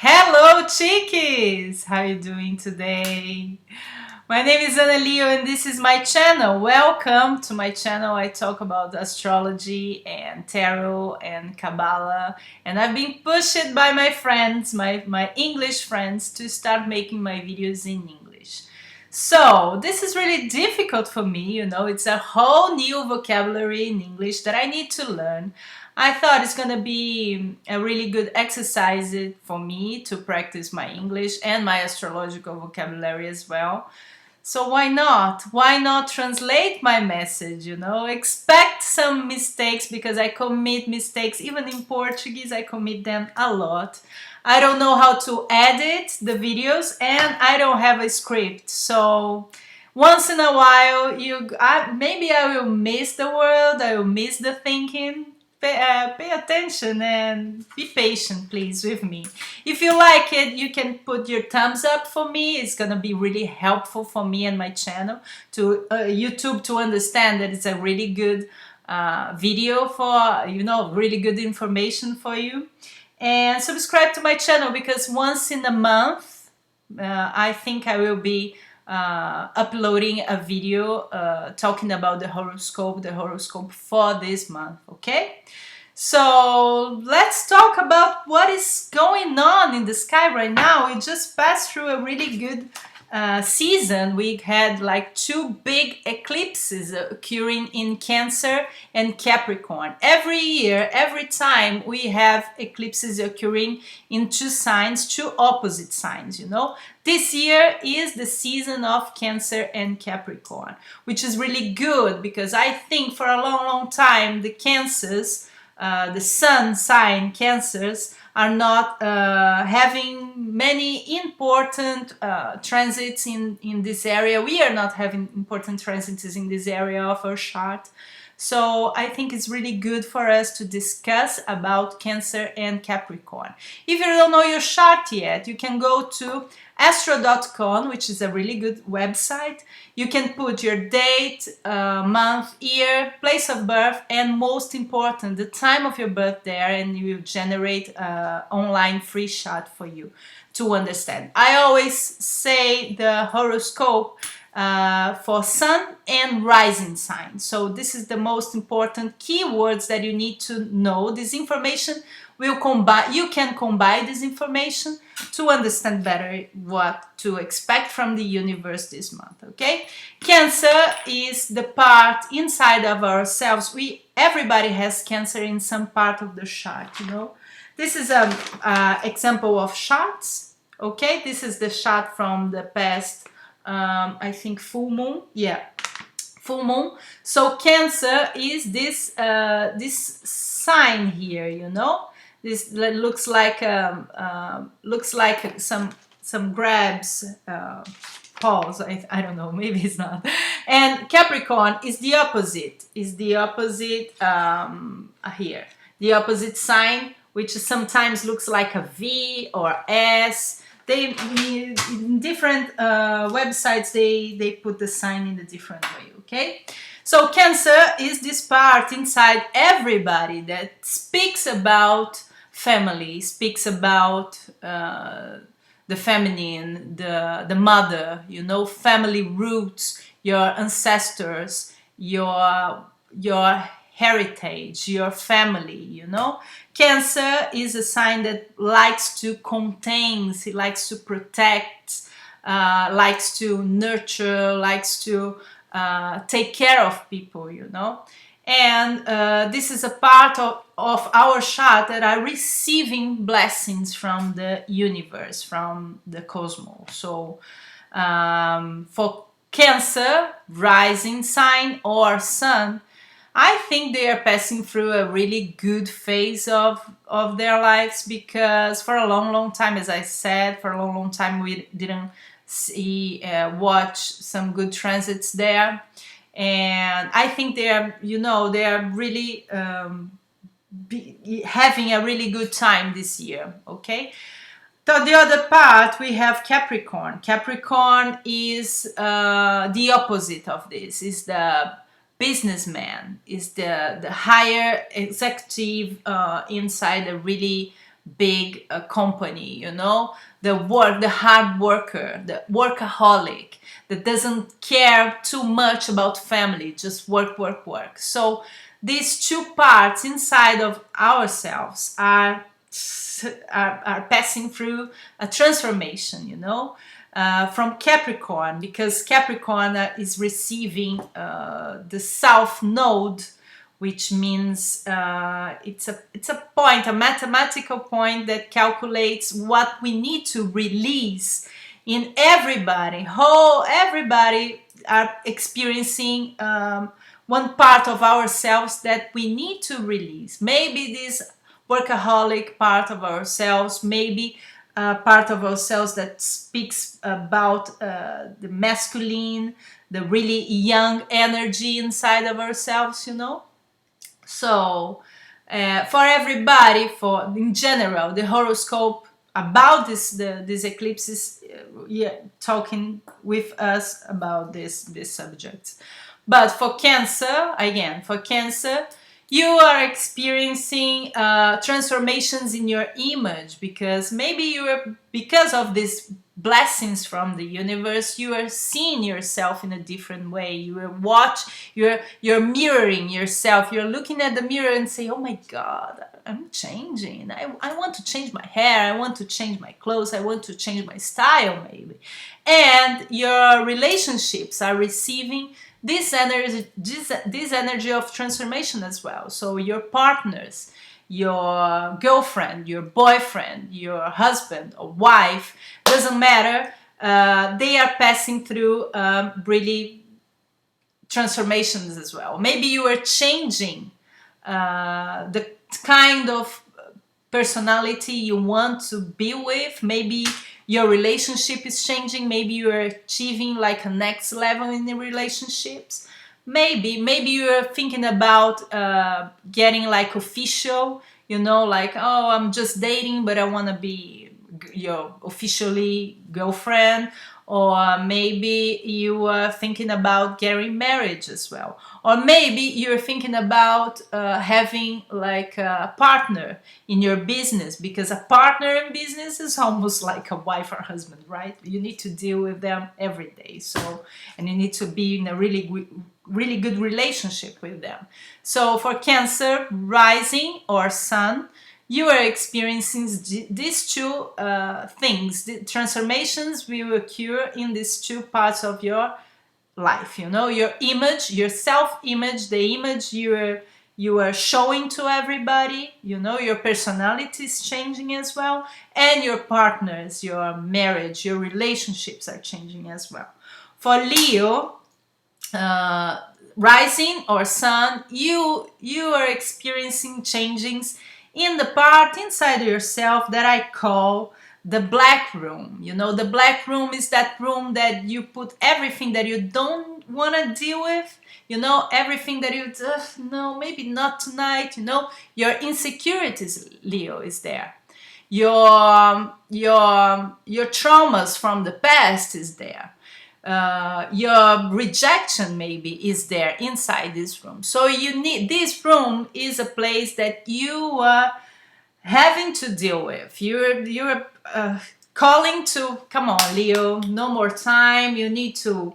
Hello chickies! How are you doing today? My name is Ana Leo and this is my channel. Welcome to my channel. I talk about astrology and tarot and Kabbalah, and I've been pushed by my friends, my English friends, to start making my videos in English. So this is really difficult for me, it's a whole new vocabulary in English that I need to learn. I thought it's gonna be a really good exercise for me to practice my English and my astrological vocabulary as well. So why not? Why not translate my message, Expect some mistakes because I commit mistakes. Even in Portuguese, I commit them a lot. I don't know how to edit the videos and I don't have a script. So once in a while, maybe I will miss the word, I will miss the thinking. Pay attention and be patient, please, with me. If you like it, you can put your thumbs up for me. It's gonna be really helpful for me and my channel to YouTube to understand that it's a really good video for, really good information for you. And subscribe to my channel because once in a month, I think I will be uploading a video talking about the horoscope for this month, okay? So let's talk about what is going on in the sky right now. We just passed through a really good season. We had like two big eclipses occurring in Cancer and Capricorn. Every year, every time we have eclipses occurring in two signs, two opposite signs, This year is the season of Cancer and Capricorn, which is really good because I think for a long time the Cancers, the sun sign Cancers, are not having many important transits in this area. We are not having important transits in this area of our chart. So I think it's really good for us to discuss about Cancer and Capricorn. If you don't know your chart yet, you can go to astro.com, which is a really good website. You can put your date, month, year, place of birth, and most important, the time of your birth there, and you will generate an online free chart for you to understand. I always say the horoscope for sun and rising sign. So this is the most important keywords that you need to know. This information will combine, you can combine this information to understand better what to expect from the universe this month, okay? Cancer is the part inside of ourselves. Everybody has Cancer in some part of the chart, This is an example of charts, okay? This is the chart from the past, I think full moon, yeah, full moon. So Cancer is this sign here, This looks like some grabs, paws. I don't know, maybe it's not. And Capricorn is the opposite. Here, the opposite sign, which sometimes looks like a V or S. In different websites they put the sign in a different way, okay? So Cancer is this part inside everybody that speaks about family, speaks about the feminine, the mother, family roots, your ancestors, your heritage, your family, Cancer is a sign that likes to contain, it likes to protect, likes to nurture, likes to take care of people, And this is a part of our chart that are receiving blessings from the universe, from the cosmos. So for Cancer, rising sign or sun, I think they are passing through a really good phase of their lives because for a long time, as I said, for a long time we didn't watch some good transits there. And I think they are really having a really good time this year, okay? So the other part, we have Capricorn. Capricorn is the opposite of this, is the businessman, is the higher executive inside a really big company, you know, the hard worker, the workaholic that doesn't care too much about family, just work, work, work. So these two parts inside of ourselves are passing through a transformation, you know, from Capricorn, because Capricorn is receiving the South Node, which means it's a point, a mathematical point that calculates what we need to release in everybody. Everybody are experiencing one part of ourselves that we need to release. Maybe this workaholic part of ourselves, maybe part of ourselves that speaks about the masculine, the really young energy inside of ourselves, you know. So for everybody, for in general, the horoscope about these eclipses, talking with us about this subject. But for Cancer, again, for Cancer, you are experiencing transformations in your image, because maybe because of these blessings from the universe, you are seeing yourself in a different way. You're mirroring yourself. You're looking at the mirror and say, oh my God, I'm changing. I want to change my hair. I want to change my clothes. I want to change my style, maybe. And your relationships are receiving this energy of transformation as well. So your partners, your girlfriend, your boyfriend, your husband or wife, doesn't matter, they are passing through really transformations as well. Maybe you are changing the kind of personality you want to be with. Maybe your relationship is changing. Maybe you are achieving like a next level in the relationships. Maybe you are thinking about getting like official, you know, like, oh, I'm just dating, but I want to be your officially girlfriend. Or maybe you are thinking about getting married as well. Or maybe you're thinking about having like a partner in your business, because a partner in business is almost like a wife or husband, right? You need to deal with them every day. So, and you need to be in a really good relationship with them. So for Cancer, rising or sun, you are experiencing these two things. The transformations will occur in these two parts of your life. You know, your image, your self-image, the image you are showing to everybody. You know, your personality is changing as well, and your partners, your marriage, your relationships are changing as well. For Leo, rising or sun, you are experiencing changings in the part inside yourself that I call the black room. You know, the black room is that room that you put everything that you don't want to deal with, you know, everything that you no, maybe not tonight, you know, your insecurities, Leo, is there. Your traumas from the past is there. Your rejection maybe is there inside this room. So you need, this room is a place that you are having to deal with. You're calling to, come on, Leo, no more time. You need to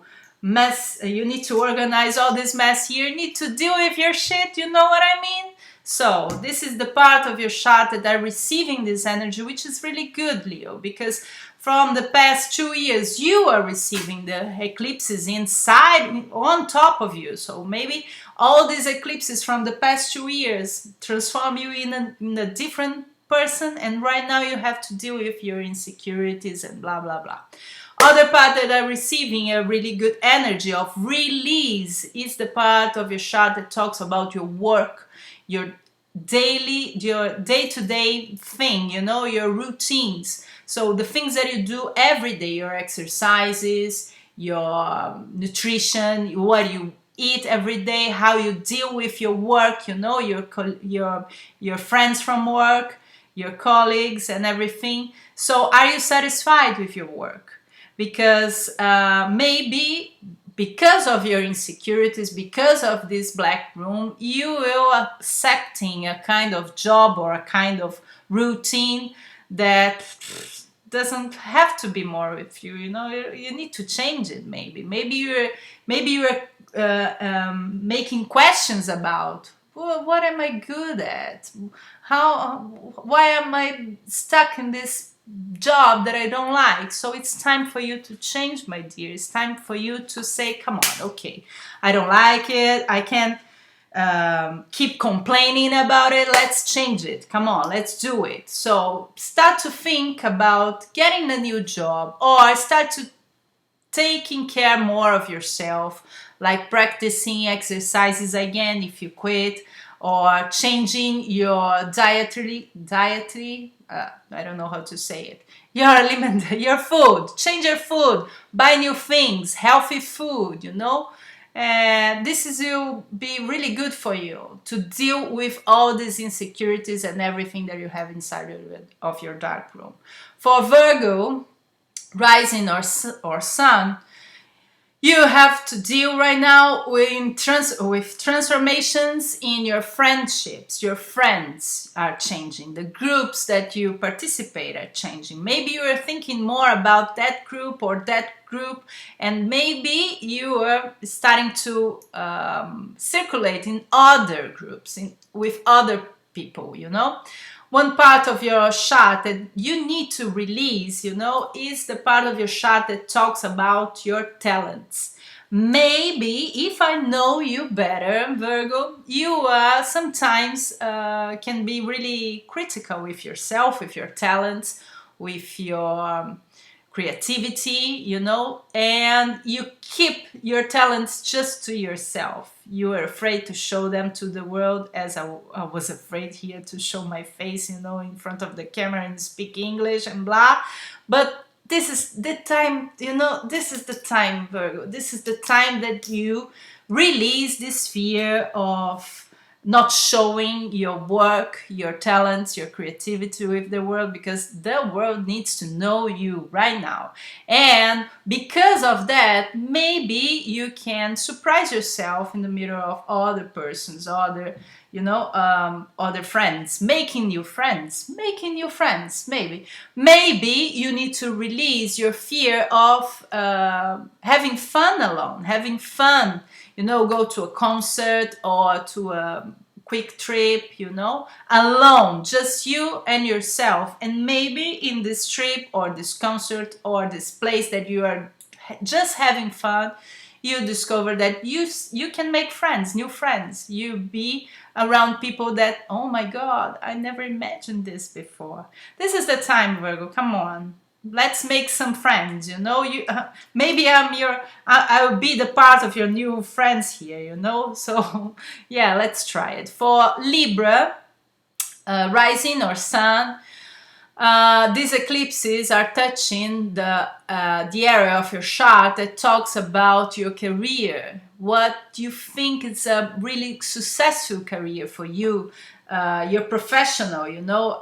organize all this mess here. You need to deal with your shit. You know what I mean? So this is the part of your chart that are receiving this energy, which is really good, Leo, because from the past 2 years, you are receiving the eclipses inside, on top of you. So maybe all these eclipses from the past 2 years transform you in a different person, and right now you have to deal with your insecurities and blah, blah, blah. Other part that are receiving a really good energy of release is the part of your chart that talks about your work, your day-to-day thing, you know, your routines. So the things that you do every day, your exercises, your nutrition, what you eat every day, how you deal with your work, you know, your friends from work, your colleagues and everything. So are you satisfied with your work? Because maybe because of your insecurities, because of this black room, you will accepting a kind of job or a kind of routine that doesn't have to be more with you. You know, you need to change it. Maybe you're making questions about, well, what am I good at? Why am I stuck in this job that I don't like? So it's time for you to change, my dear. It's time for you to say, come on, okay, I don't like it. I can't keep complaining about it. Let's change it. Come on, let's do it. So start to think about getting a new job, or start to taking care more of yourself, like practicing exercises again if you quit, or changing your dietary I don't know how to say it, your food. Change your food, buy new things, healthy food, you know. And this will be really good for you to deal with all these insecurities and everything that you have inside of your dark room. For Virgo, rising or sun, you have to deal right now with transformations in your friendships. Your friends are changing. The groups that you participate are changing. Maybe you are thinking more about that group or that group, and maybe you are starting to circulate in other groups, with other people, you know. One part of your chart that you need to release, you know, is the part of your chart that talks about your talents. Maybe, if I know you better, Virgo, you sometimes can be really critical with yourself, with your talents, with your creativity, you know, and you keep your talents just to yourself. You are afraid to show them to the world, as I was afraid here to show my face, you know, in front of the camera and speak English and blah. But this is the time, you know, this is the time, Virgo. This is the time that you release this fear of not showing your work, your talents, your creativity with the world, because the world needs to know you right now. And because of that, maybe you can surprise yourself in the middle of other persons, other, you know, other friends, making new friends, maybe you need to release your fear of having fun alone, having fun, you know, go to a concert or to a quick trip, you know, alone, just you and yourself. And maybe in this trip or this concert or this place that you are just having fun, you discover that you can make friends, new friends. You be around people that, oh my God, I never imagined this before. This is the time, Virgo, come on. Let's make some friends, you know. Maybe I'll be the part of your new friends here, you know. So yeah, let's try it. For Libra, rising or sun, these eclipses are touching the area of your chart that talks about your career. What you think is a really successful career for you, your professional, you know.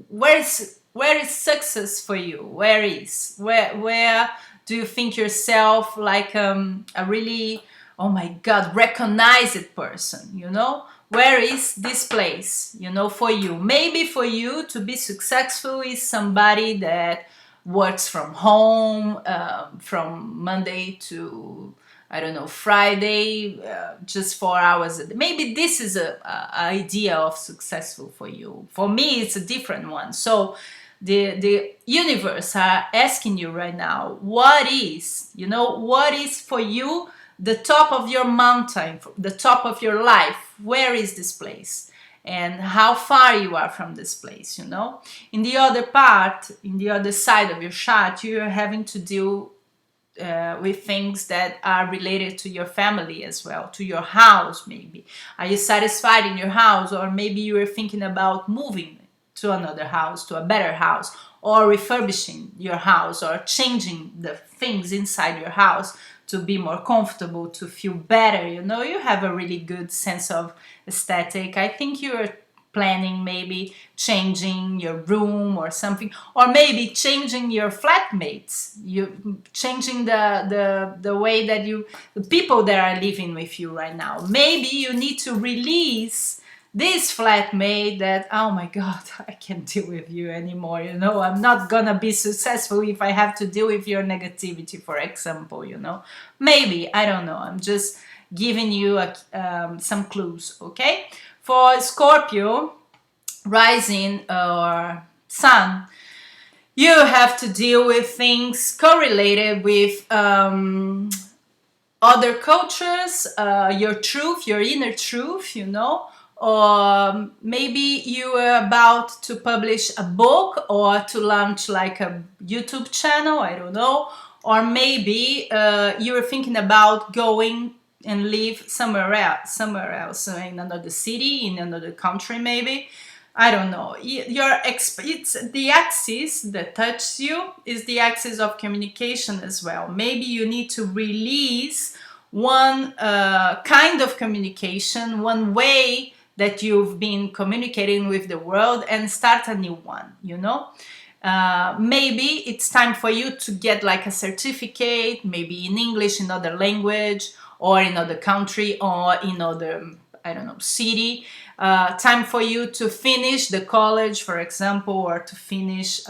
Where is success for you? Where do you think yourself like a really, oh my God, recognized person, you know? Where is this place, you know, for you? Maybe for you to be successful is somebody that works from home, from Monday to, I don't know, Friday, just 4 hours a day. Maybe this is a idea of successful for you. For me, it's a different one. So the universe are asking you right now, what is, you know, what is for you the top of your mountain, the top of your life? Where is this place? And how far you are from this place, you know? In the other part, in the other side of your chart, you are having to deal with things that are related to your family as well, to your house maybe. Are you satisfied in your house? Or maybe you are thinking about moving to another house, to a better house, or refurbishing your house, or changing the things inside your house to be more comfortable, to feel better, you know. You have a really good sense of aesthetic. I think you are planning, maybe changing your room or something, or maybe changing your flatmates, you changing the way that the people that are living with you right now. Maybe you need to release this flatmate that, oh my God, I can't deal with you anymore, you know, I'm not gonna be successful if I have to deal with your negativity, for example, you know. Maybe, I don't know, I'm just giving you some clues, okay? For Scorpio, rising or sun, you have to deal with things correlated with other cultures, your truth, your inner truth, you know, or maybe you are about to publish a book or to launch like a YouTube channel, I don't know, or maybe you are thinking about going and live somewhere else, in another city, in another country, maybe. I don't know. It's the axis that touches you is the axis of communication as well. Maybe you need to release one kind of communication, one way that you've been communicating with the world, and start a new one, you know. Maybe it's time for you to get like a certificate, maybe in English, in other language, or in other country, or in other, I don't know, city. Time for you to finish the college, for example, or to finish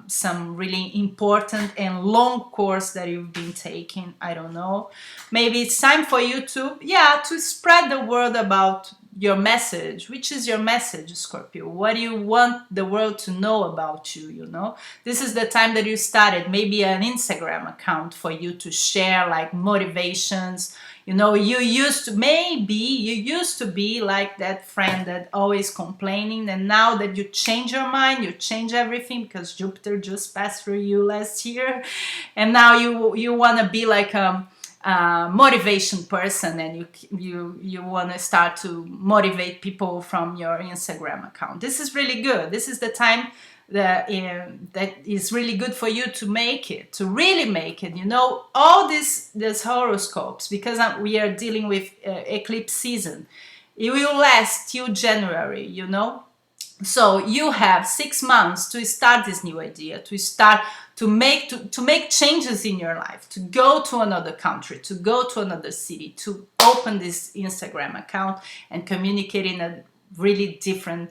some really important and long course that you've been taking, I don't know. Maybe it's time for you to spread the word about your message. Which is your message, Scorpio? What do you want the world to know about you, you know? This is the time that you started maybe an Instagram account for you to share like motivations. You know, you used to be like that friend that always complaining, and now that you change your mind, you change everything because Jupiter just passed through you last year, and now you want to be like a motivation person, and you want to start to motivate people from your Instagram account. This is really good. This is the time that is really good for you to really make it, you know. All these horoscopes, because we are dealing with eclipse season, it will last till January, you know. So you have 6 months to start this new idea, to start to make changes in your life, to go to another country, to go to another city, to open this Instagram account and communicate in a really different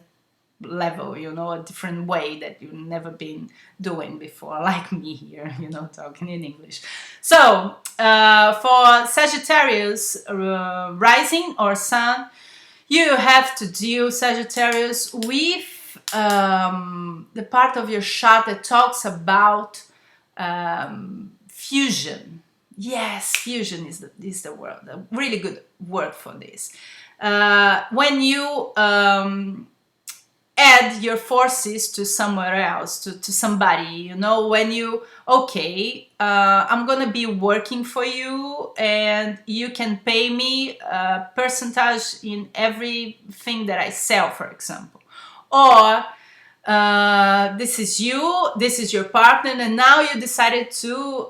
level, you know, a different way that you've never been doing before, like me here, you know, talking in English. So for Sagittarius, rising or sun, you have to deal, Sagittarius, with the part of your chart that talks about fusion. Yes, fusion is the word, a really good word for this. When you add your forces to somewhere else, to somebody, you know, when you, okay, I'm gonna be working for you and you can pay me a percentage in everything that I sell, for example. Or this is your partner, and now you decided to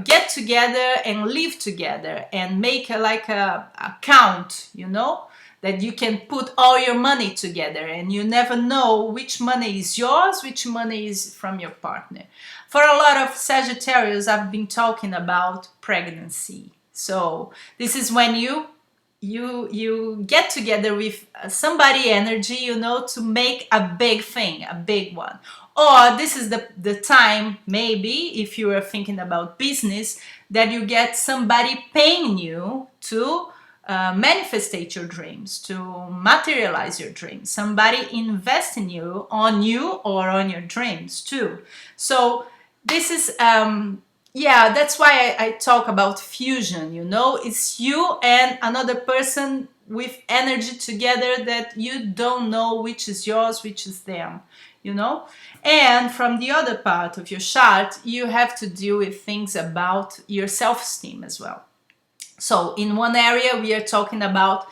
get together and live together and make like a account, you know, that you can put all your money together, and you never know which money is yours, which money is from your partner. For a lot of Sagittarius, I've been talking about pregnancy. So this is when you get together with somebody energy, you know, to make a big thing, a big one. Or this is the time, maybe, if you are thinking about business, that you get somebody paying you to manifestate your dreams, to materialize your dreams. Somebody invest in you, or on your dreams too. So this is, that's why I talk about fusion, you know. It's you and another person with energy together that you don't know which is yours, which is them, you know. And from the other part of your chart, you have to deal with things about your self-esteem as well. So in one area, we are talking about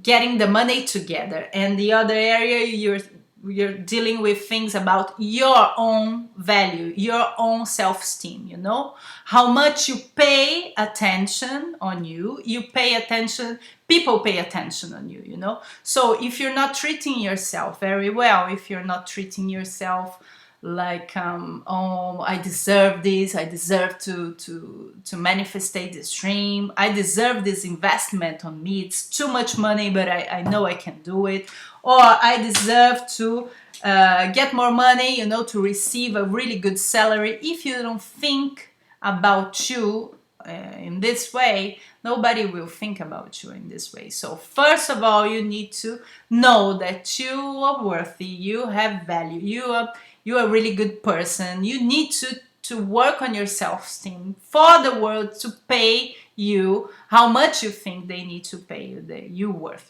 getting the money together, and the other area, you're dealing with things about your own value, your own self-esteem, you know, how much you pay attention on you. You pay attention, people pay attention on you, you know. So if you're not treating yourself very well, if you're not treating yourself like oh, I deserve this, I deserve to manifestate this dream, I deserve this investment on me, it's too much money but I know I can do it, or I deserve to get more money, you know, to receive a really good salary. If you don't think about you in this way, nobody will think about you in this way. So first of all, you need to know that you are worthy, you have value, you're a really good person. You need to work on your self-esteem for the world to pay you how much you think they need to pay you, that you worth.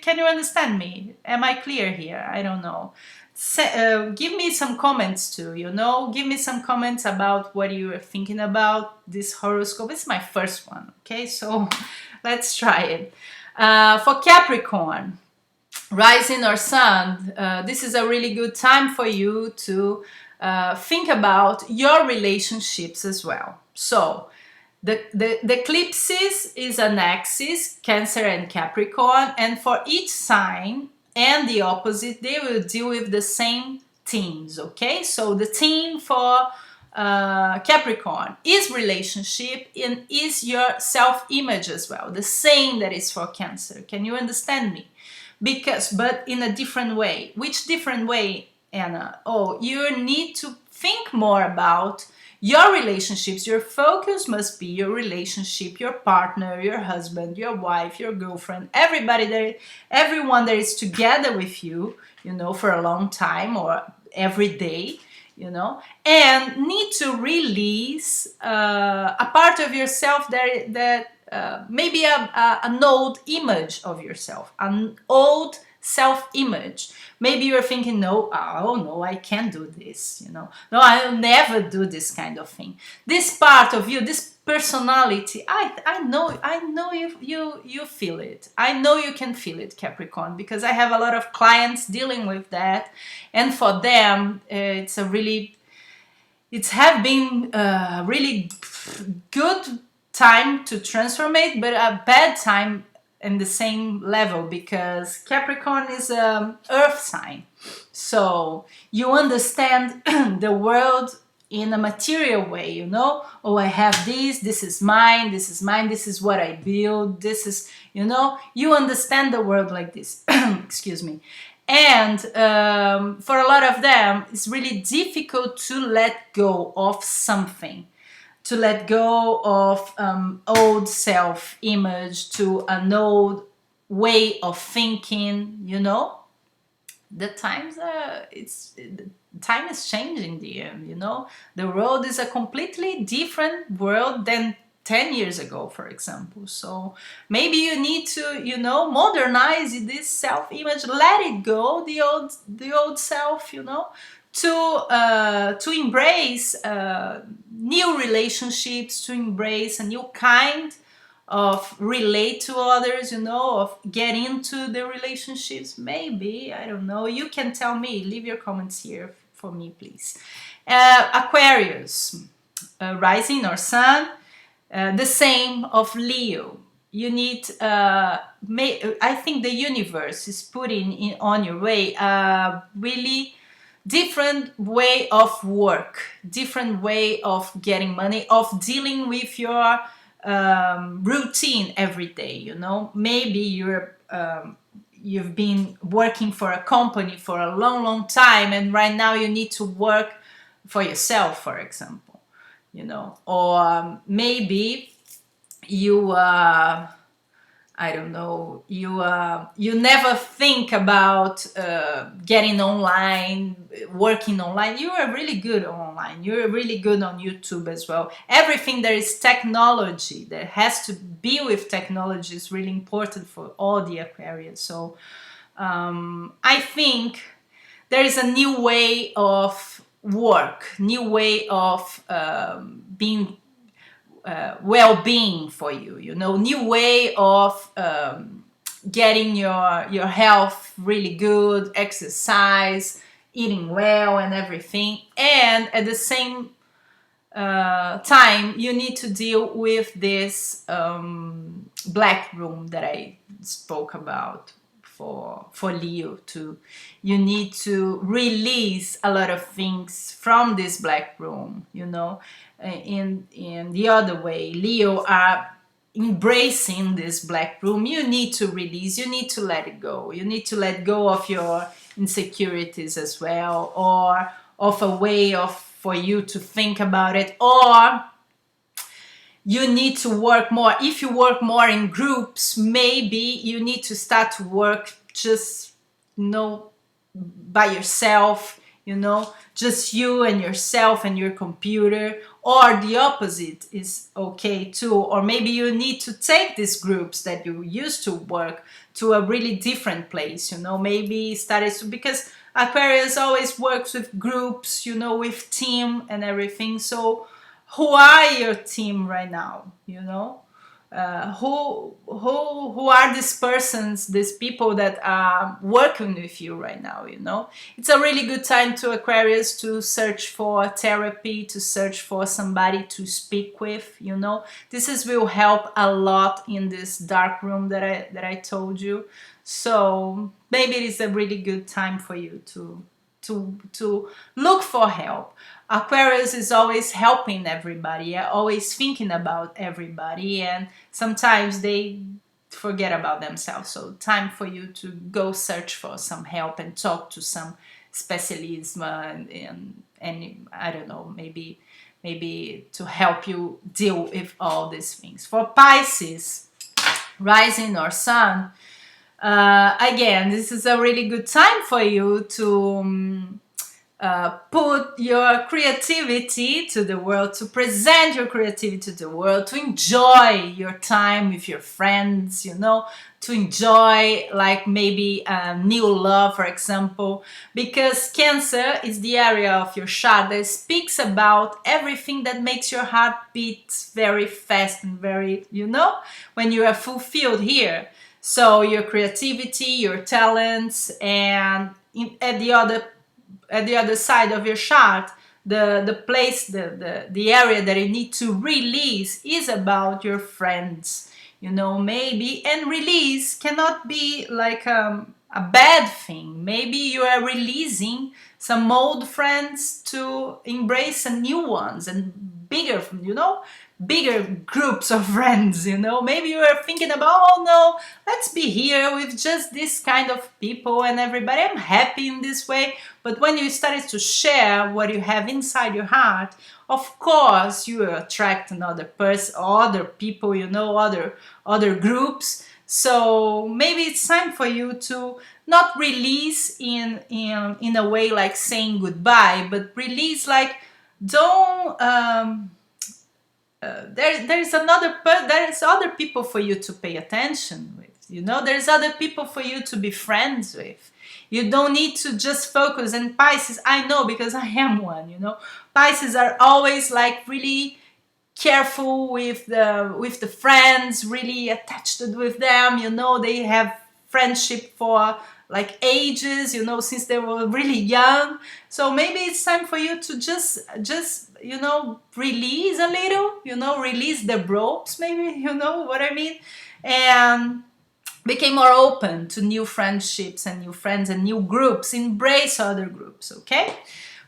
Can you understand me? Am I clear here? I don't know. Give me some comments too, you know, give me some comments about what you are thinking about this horoscope. It's my first one, okay, so let's try it. For Capricorn, rising or sun, this is a really good time for you to think about your relationships as well. So the eclipses is an axis, Cancer and Capricorn, and for each sign and the opposite, they will deal with the same themes, okay? So the theme for Capricorn is relationship and is your self-image as well, the same that is for Cancer. Can you understand me? But in a different way. Which different way, Anna? Oh, you need to think more about your relationships. Your focus must be your relationship, your partner, your husband, your wife, your girlfriend, everyone that is together with you, you know, for a long time or every day, you know, and need to release a part of yourself that maybe an old image of yourself, an old self-image. Maybe you're thinking, no, oh no, I can't do this, you know, no, I'll never do this kind of thing. This part of you, this personality, I know you feel it. I know you can feel it, Capricorn, because I have a lot of clients dealing with that, and for them it's have been a really good time to transform it, but a bad time in the same level, because Capricorn is an earth sign. So you understand the world in a material way, you know. Oh, I have this is mine, this is what I build, this is, you know, you understand the world like this. Excuse me. And for a lot of them, it's really difficult to let go of something, to let go of old self-image, to an old way of thinking, you know. The times time is changing, dear, you know. The world is a completely different world than 10 years ago, for example. So maybe you need to, you know, modernize this self-image, let it go, the old self, you know, to embrace new relationships, to embrace a new kind of relate to others, you know, of get into the relationships. Maybe, I don't know, you can tell me, leave your comments here for me, please. Aquarius, rising or sun, the same of Leo. You need, I think the universe is putting on your way really different way of work, different way of getting money, of dealing with your routine every day, you know. Maybe you've been working for a company for a long time, and right now you need to work for yourself, for example, you know. Or maybe you I don't know, you never think about getting online, working online. You are really good online. You're really good on YouTube as well. Everything that is technology, that has to be with technology, is really important for all the Aquarians. So I think there is a new way of work, new way of being well-being for you, you know, new way of getting your health really good, exercise, eating well and everything. And at the same time, you need to deal with this black room that I spoke about for Leo too. You need to release a lot of things from this black room, you know. In the other way, Leo are embracing this black room. You need to release, you need to let it go. You need to let go of your insecurities as well, or of a way of for you to think about it, or you need to work more. If you work more in groups, maybe you need to start to work just, you know, by yourself, you know, just you and yourself and your computer. Or the opposite is okay too. Or maybe you need to take these groups that you used to work to a really different place, you know, maybe start to, because Aquarius always works with groups, you know, with team and everything. So who are your team right now, you know? Who are these persons, these people that are working with you right now, you know? It's a really good time to Aquarius to search for therapy, to search for somebody to speak with, you know? Will help a lot in this dark room that I told you. So maybe it is a really good time for you to look for help. Aquarius is always helping everybody, always thinking about everybody, and sometimes they forget about themselves. So time for you to go search for some help and talk to some specialists and I don't know, maybe to help you deal with all these things. For Pisces, rising or sun, again, this is a really good time for you to put your creativity to the world, to present your creativity to the world, to enjoy your time with your friends, you know, to enjoy like maybe a new love, for example, because Cancer is the area of your chart that speaks about everything that makes your heart beat very fast and very, you know, when you are fulfilled here. So your creativity, your talents, and at the other side of your chart, the place, the area that you need to release is about your friends, you know, maybe. And release cannot be like a bad thing. Maybe you are releasing some old friends to embrace some new ones and bigger, you know, bigger groups of friends, you know. Maybe you are thinking about, oh no, let's be here with just this kind of people and everybody, I'm happy in this way. But when you started to share what you have inside your heart, of course you attract another person, other people, you know, other groups. So maybe it's time for you to not release in a way like saying goodbye, but release like don't there's other people for you to pay attention with, you know. There's other people for you to be friends with. You don't need to just focus. And Pisces, I know because I am one, you know. Pisces are always like really careful with the friends, really attached with them, you know. They have friendship for like ages, you know, since they were really young. So maybe it's time for you to just you know, release a little, you know, release the ropes, maybe, you know what I mean, and become more open to new friendships and new friends and new groups. Embrace other groups, okay?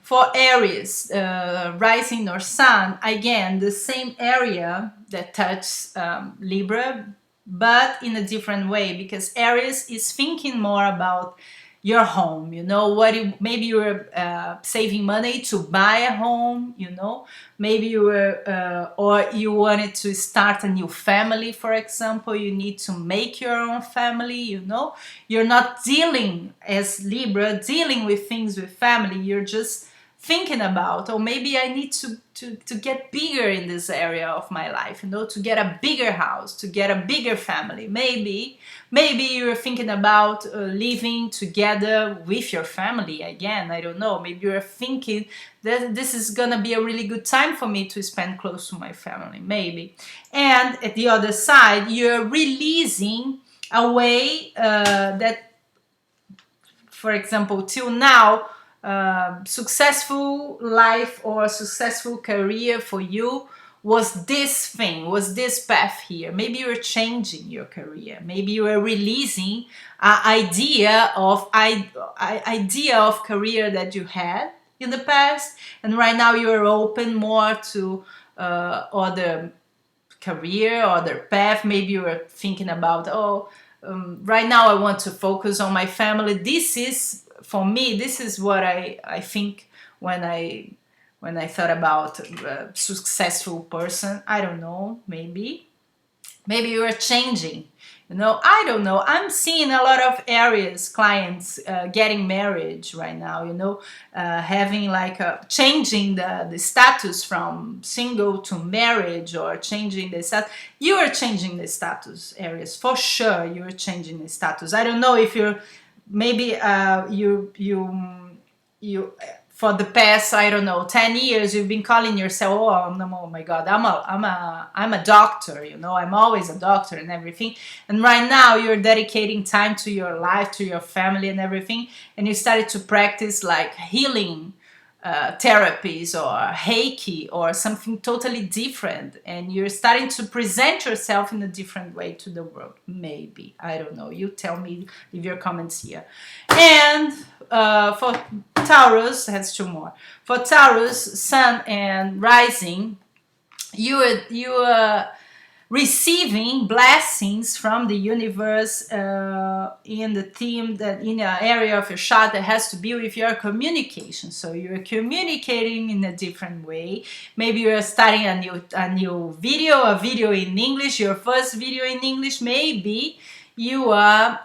For Aries, rising or sun, again, the same area that touches Libra, but in a different way, because Aries is thinking more about your home, you know, maybe you were saving money to buy a home, you know, maybe you were, or you wanted to start a new family, for example, you need to make your own family, you know, you're not dealing as Libra, dealing with things with family, you're just thinking about, or maybe I need to get bigger in this area of my life, you know, to get a bigger house, to get a bigger family. Maybe you're thinking about living together with your family again. I don't know. Maybe you're thinking that this is gonna be a really good time for me to spend close to my family, maybe. And at the other side, you're releasing a way that, for example, till now, successful life or successful career for you was this thing, was this path here. Maybe you're changing your career. Maybe you are releasing an idea of career that you had in the past, and right now you are open more to other career, other path. Maybe you are thinking about, right now I want to focus on my family. This is, for me, this is what I think when I thought about a successful person. I don't know, maybe you are changing, you know, I don't know. I'm seeing a lot of Aries clients getting married right now, you know, having like changing the status from single to marriage, or changing the status. You are changing the status, Aries, for sure. You're changing the status. I don't know if you're, maybe you for the past, I don't know, 10 years, you've been calling yourself, oh my God, I'm a doctor, you know, I'm always a doctor and everything. And right now you're dedicating time to your life, to your family and everything. And you started to practice like healing therapies or Reiki or something totally different. And you're starting to present yourself in a different way to the world. Maybe, I don't know. You tell me, leave your comments here. And for Taurus, has two more. For Taurus, Sun and Rising, you are receiving blessings from the universe in the theme, that in an area of your chart that has to be with your communication. So you're communicating in a different way. Maybe you're starting a new video, a video in English, your first video in English. Maybe you are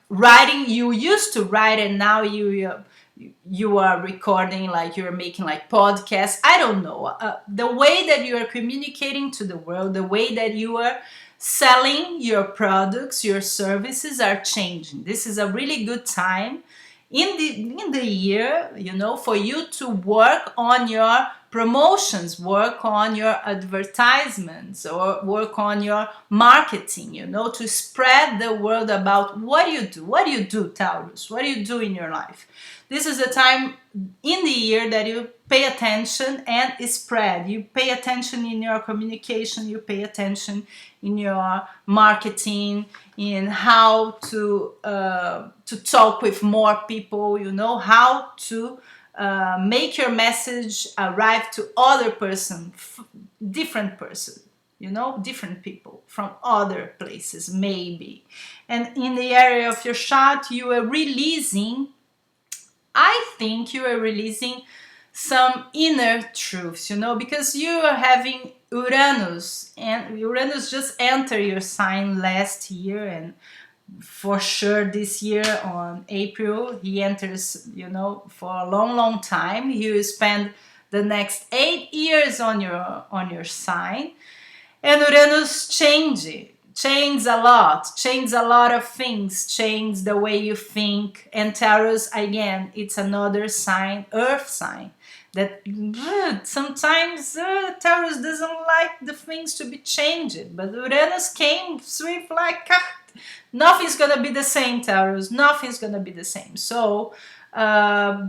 writing. You used to write, and now you are recording, like you're making like podcasts. I don't know. The way that you are communicating to the world, the way that you are selling your products, your services are changing. This is a really good time in the year, you know, for you to work on your promotions, work on your advertisements, or work on your marketing, you know, to spread the word about what you do. What do you do, Taurus? What do you do in your life? This is a time in the year that you pay attention and spread. You pay attention in your communication, you pay attention in your marketing, in how to talk with more people, you know, how to make your message arrive to other person, different person, you know, different people from other places, maybe. And in the area of your chart, you are releasing, I think you are releasing some inner truths, you know, because you are having Uranus, and Uranus just entered your sign last year, and for sure this year on April he enters, you know, for a long time. He will spend the next 8 years on your sign, and Uranus change a lot of things, change the way you think. And Taurus, again, it's another sign, earth sign, that sometimes Taurus doesn't like the things to be changed, but Uranus came with like, nothing's gonna be the same, Taurus, nothing's gonna be the same. So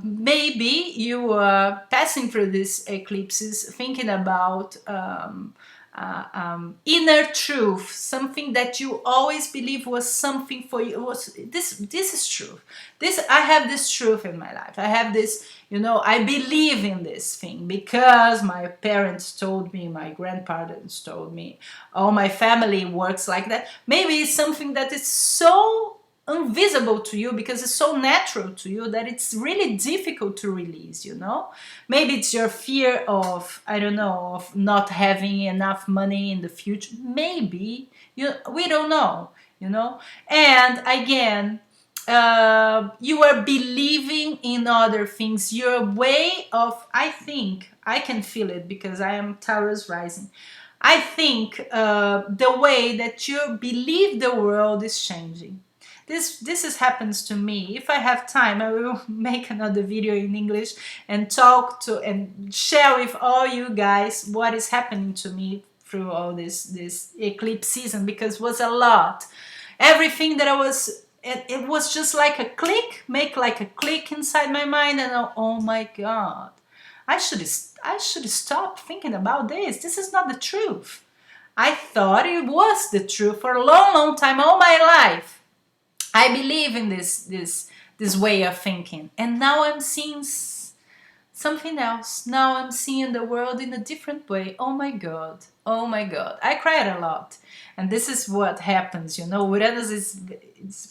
maybe you are passing through these eclipses thinking about inner truth, something that you always believe was something for you. This is truth. I have this truth in my life. I have this, you know, I believe in this thing because my parents told me, my grandparents told me, all my family works like that. Maybe it's something that is so invisible to you because it's so natural to you that it's really difficult to release, you know. Maybe it's your fear of, I don't know, of not having enough money in the future. Maybe we don't know, you know. And again, you are believing in other things. Your way of, I think, I can feel it because I am Taurus rising. I think the way that you believe the world is changing. This happens to me. If I have time, I will make another video in English and talk to and share with all you guys what is happening to me through all this eclipse season, because it was a lot. Everything that I was, it was just like a click, make like a click inside my mind, and oh my God, I should stop thinking about this. This is not the truth. I thought it was the truth for a long time, all my life. I believe in this way of thinking, and now I'm seeing something else. Now I'm seeing the world in a different way. Oh my God, oh my God. I cried a lot, and this is what happens, you know. Uranus is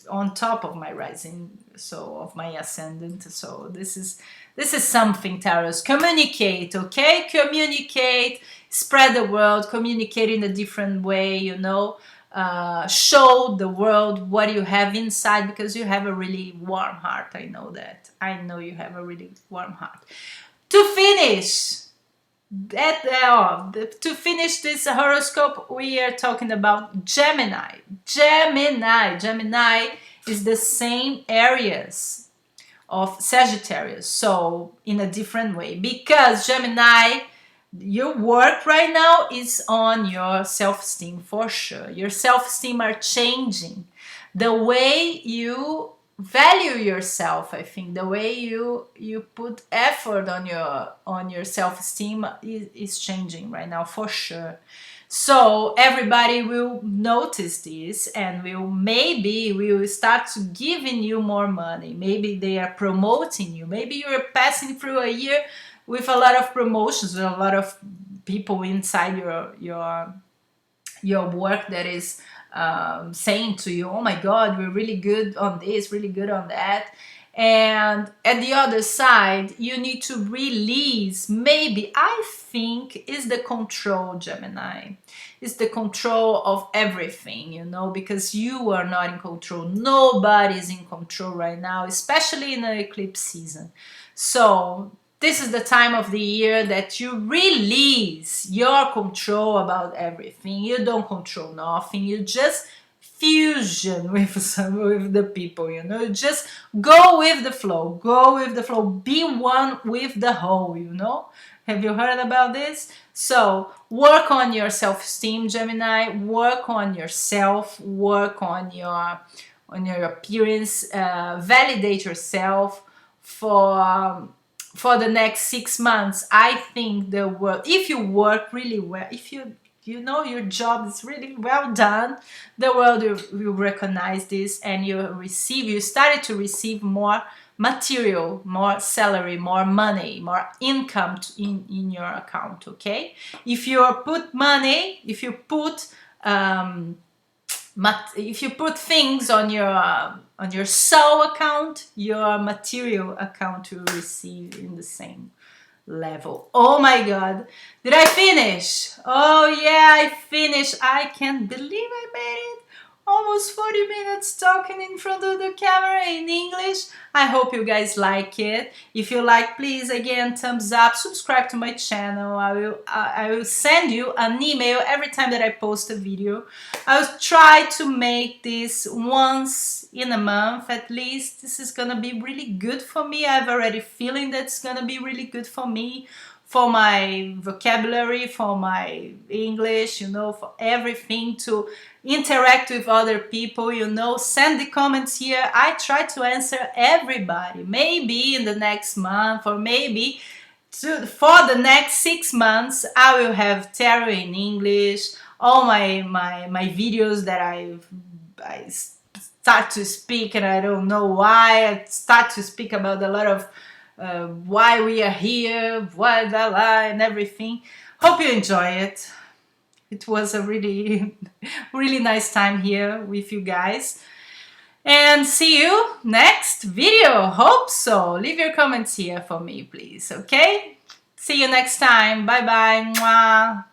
on top of my rising, so of my ascendant. So this is something, Taurus. Communicate, okay? Communicate, spread the world, communicate in a different way, you know. Show the world what you have inside, because you have a really warm heart. I know that. I know you have a really warm heart. To finish this horoscope, we are talking about Gemini. Gemini is the same areas of Sagittarius, so in a different way, because Gemini, your work right now is on your self-esteem for sure. Your self-esteem are changing. The way you value yourself, I think, the way you put effort on your self-esteem is changing right now for sure. So everybody will notice this, and maybe will start to giving you more money. Maybe they are promoting you. Maybe you're passing through a year with a lot of promotions, with a lot of people inside your work that is saying to you, oh my God, we're really good on this, really good on that. And at the other side, you need to release, maybe, I think, is the control, Gemini. It's the control of everything, you know, because you are not in control. Nobody is in control right now, especially in the eclipse season. So this is the time of the year that you release your control about everything. You don't control nothing. You just fusion with the people, you know. Just go with the flow. Go with the flow. Be one with the whole, you know. Have you heard about this? So work on your self-esteem, Gemini. Work on yourself. Work on your appearance. Validate yourself for the next 6 months. I think the world, if you work really well, if you know your job is really well done, the world will recognize this, and you started to receive more material, more salary, more money, more income in your account, okay? If you put money, if you put things on your soul account, your material account will receive in the same level. Oh my God, did I finish? Oh yeah, I finished. I can't believe I made it. Almost 40 minutes talking in front of the camera in English. I hope you guys like it. If you like, please, again, thumbs up, subscribe to my channel. I will send you an email every time that I post a video. I'll try to make this once in a month at least. This is gonna be really good for me. I've already feeling that's gonna be really good for me, for my vocabulary, for my English, you know, for everything, to interact with other people, you know. Send the comments here. I try to answer everybody. Maybe in the next month, or maybe for the next 6 months, I will have tarot in English. All my videos that I start to speak, and I don't know why, I start to speak about a lot of why we are here, and everything. Hope you enjoy it. It was a really, really nice time here with you guys. And see you next video. Hope so. Leave your comments here for me, please. Okay? See you next time. Bye-bye. Mwah.